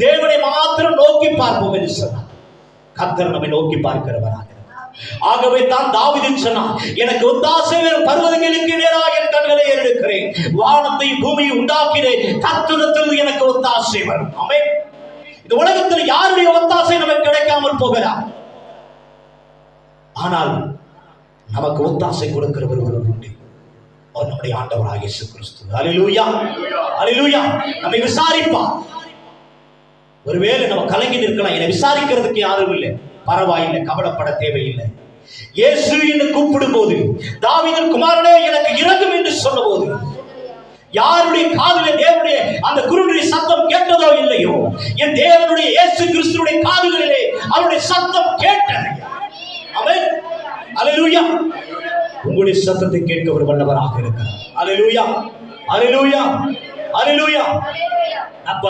தேவனை மாத்திரம் நோக்கி பார்ப்போம் என்று சொன்னார். கர்த்தர் நம்மை நோக்கி பார்க்கிறவராக. ஆகவே தான் தாவீது சொன்னான், எனக்கு ஒத்தாசை பர்வதங்களுக்கு நேராக என் கண்களை ஏறெடுக்கிறேன், வானத்தை பூமியை உண்டாக்கினேன், கர்த்தரிடத்திலிருந்து எனக்கு ஒத்தாசை வரும். ஆமென். இந்த உலகத்தில் யாருடைய ஒத்தாசை நமக்கு கிடைக்காமல் போகிறார். ஆனால் நமக்கு ஒத்தாசை கொடுக்கிறவர் ஒருவர் உண்டு. அவர் நம்முடைய ஆண்டவராகிய இயேசு கிறிஸ்து. அல்லேலூயா, அல்லேலூயா. நம்மை விசாரிப்பார். ஒருவேளை நம்ம கலங்கி நிற்கலாம், என்னை விசாரிக்கிறதுக்கு யாரும் இல்லை, பரவாயில்லை, கவலைப்பட தேவையில்லை. இயேசு என்று கூப்பிடும் போது, தாவீதின் குமாரனே எனக்கு இரங்கும் என்று சொன்ன போது, யாருடைய காதிலே தேவனுடைய அந்த குருடைய சத்தம் கேட்டதோ இல்லையோ, என் தேவனுடைய இயேசு கிறிஸ்துவின் காதுகளிலே அவருடைய சத்தம் கேட்டது. ஆமென். அல்லேலூயா. உங்களுடைய சத்தத்தை கேட்க ஒரு வல்லவராக இருக்கிறார். அல்லேலூயா, அல்லேலூயா, அல்லேலூயா. அப்ப